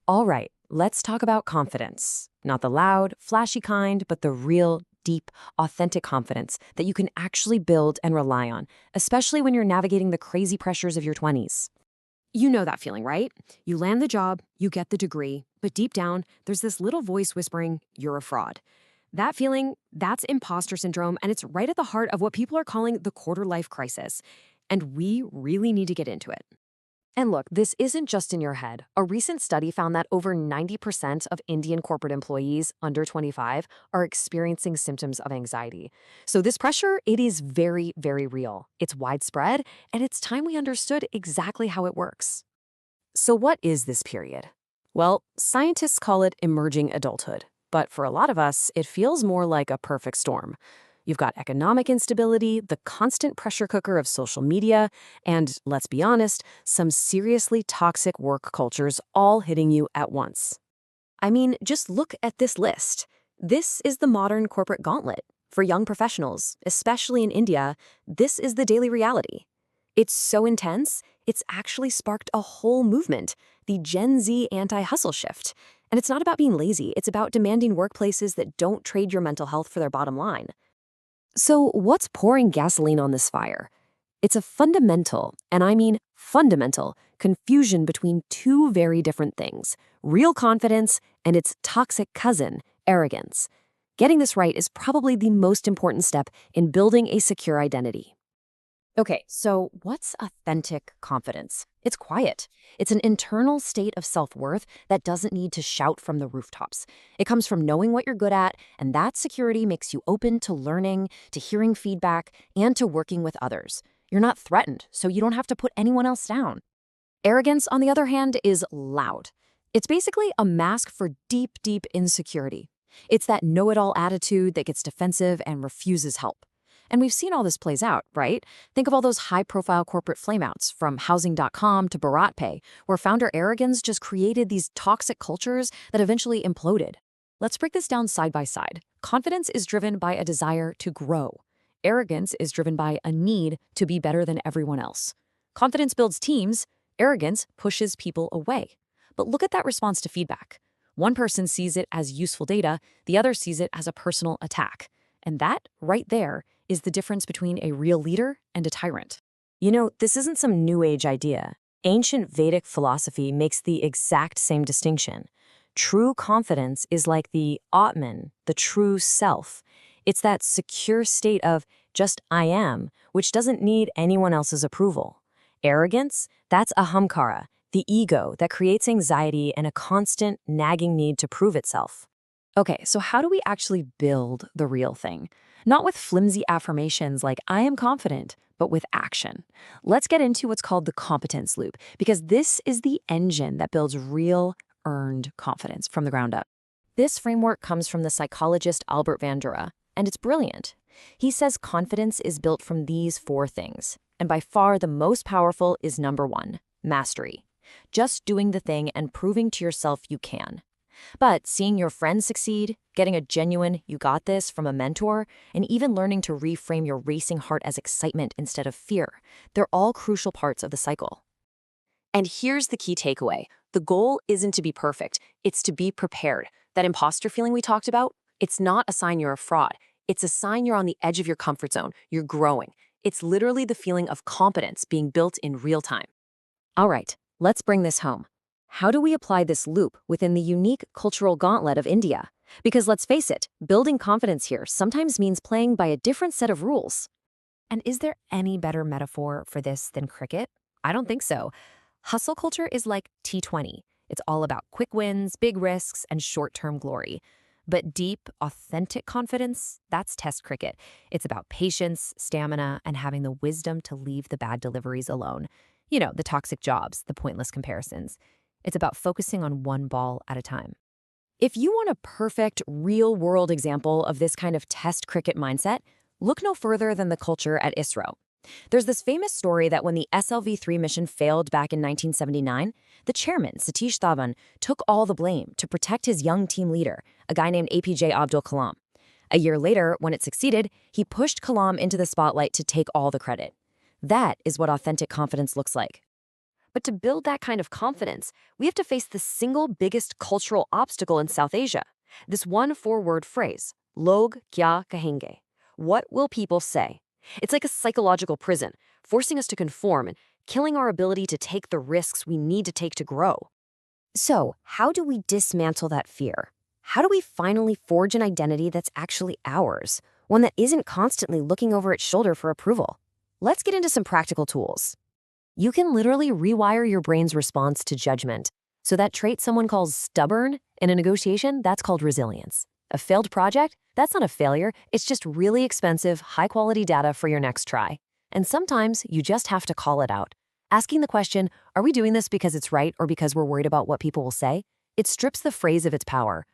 All right, let's talk about confidence. Not the loud, flashy kind, but the real, deep, authentic confidence that you can actually build and rely on, especially when you're navigating the crazy pressures of your 20s. You know that feeling, right? You land the job, you get the degree, but deep down, there's this little voice whispering, you're a fraud. That feeling, that's imposter syndrome, and it's right at the heart of what people are calling the quarter life crisis. And we really need to get into it. And look, this isn't just in your head. A recent study found that over 90% of Indian corporate employees under 25 are experiencing symptoms of anxiety. So this pressure, it is very, very real. It's widespread, and it's time we understood exactly how it works. So what is this period? Well, scientists call it emerging adulthood. But for a lot of us, it feels more like a perfect storm. You've got economic instability, the constant pressure cooker of social media, and, let's be honest, some seriously toxic work cultures all hitting you at once. I mean, just look at this list. This is the modern corporate gauntlet. For young professionals, especially in India, this is the daily reality. It's so intense, it's actually sparked a whole movement, the Gen Z anti-hustle shift. And it's not about being lazy, it's about demanding workplaces that don't trade your mental health for their bottom line. So what's pouring gasoline on this fire? It's a fundamental, and I mean fundamental, confusion between two very different things, real confidence and its toxic cousin, arrogance. Getting this right is probably the most important step in building a secure identity. Okay, so what's authentic confidence? It's quiet. It's an internal state of self-worth that doesn't need to shout from the rooftops. It comes from knowing what you're good at, and that security makes you open to learning, to hearing feedback, and to working with others. You're not threatened, so you don't have to put anyone else down. Arrogance, on the other hand, is loud. It's basically a mask for deep, deep insecurity. It's that know-it-all attitude that gets defensive and refuses help. And we've seen all this plays out, right? Think of all those high-profile corporate flameouts, from Housing.com to BharatPay, where founder arrogance just created these toxic cultures that eventually imploded. Let's break this down side by side. Confidence is driven by a desire to grow. Arrogance is driven by a need to be better than everyone else. Confidence builds teams. Arrogance pushes people away. But look at that response to feedback. One person sees it as useful data, the other sees it as a personal attack. And that, right there, is the difference between a real leader and a tyrant. You know, this isn't some new age idea. Ancient Vedic philosophy makes the exact same distinction. True confidence is like the Atman, the true self. It's that secure state of just I am, which doesn't need anyone else's approval. Arrogance, that's ahamkara, the ego that creates anxiety and a constant, nagging need to prove itself. Okay, so how do we actually build the real thing? Not with flimsy affirmations like, I am confident, but with action. Let's get into what's called the competence loop, because this is the engine that builds real, earned confidence from the ground up. This framework comes from the psychologist Albert Bandura, and it's brilliant. He says confidence is built from these four things, and by far the most powerful is number one, mastery. Just doing the thing and proving to yourself you can. But seeing your friends succeed, getting a genuine "you got this" from a mentor, and even learning to reframe your racing heart as excitement instead of fear, they're all crucial parts of the cycle. And here's the key takeaway. The goal isn't to be perfect, it's to be prepared. That imposter feeling we talked about, it's not a sign you're a fraud. It's a sign you're on the edge of your comfort zone, you're growing. It's literally the feeling of competence being built in real time. All right, let's bring this home. How do we apply this loop within the unique cultural gauntlet of India? Because let's face it, building confidence here sometimes means playing by a different set of rules. And is there any better metaphor for this than cricket? I don't think so. Hustle culture is like T20. It's all about quick wins, big risks, and short-term glory. But deep, authentic confidence, that's test cricket. It's about patience, stamina, and having the wisdom to leave the bad deliveries alone. You know, the toxic jobs, the pointless comparisons. It's about focusing on one ball at a time. If you want a perfect, real-world example of this kind of test cricket mindset, look no further than the culture at ISRO. There's this famous story that when the SLV-3 mission failed back in 1979, the chairman, Satish Dhawan, took all the blame to protect his young team leader, a guy named APJ Abdul Kalam. A year later, when it succeeded, he pushed Kalam into the spotlight to take all the credit. That is what authentic confidence looks like. But to build that kind of confidence, we have to face the single biggest cultural obstacle in South Asia. This one four-word phrase, log kya kahenge? What will people say? It's like a psychological prison, forcing us to conform and killing our ability to take the risks we need to take to grow. So, how do we dismantle that fear? How do we finally forge an identity that's actually ours, one that isn't constantly looking over its shoulder for approval? Let's get into some practical tools. You can literally rewire your brain's response to judgment. So that trait someone calls stubborn in a negotiation, that's called resilience. A failed project, that's not a failure, it's just really expensive, high-quality data for your next try. And sometimes you just have to call it out. Asking the question, are we doing this because it's right or because we're worried about what people will say? It strips the phrase of its power.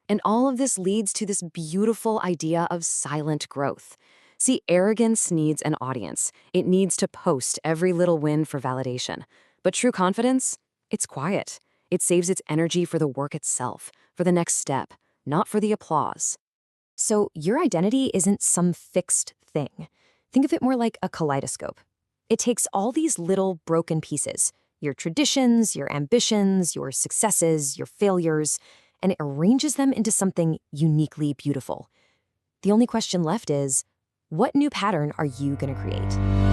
And all of this leads to this beautiful idea of silent growth. See, arrogance needs an audience. It needs to post every little win for validation. But true confidence, it's quiet. It saves its energy for the work itself, for the next step, not for the applause. So your identity isn't some fixed thing. Think of it more like a kaleidoscope. It takes all these little broken pieces, your traditions, your ambitions, your successes, your failures, and it arranges them into something uniquely beautiful. The only question left is, what new pattern are you going to create?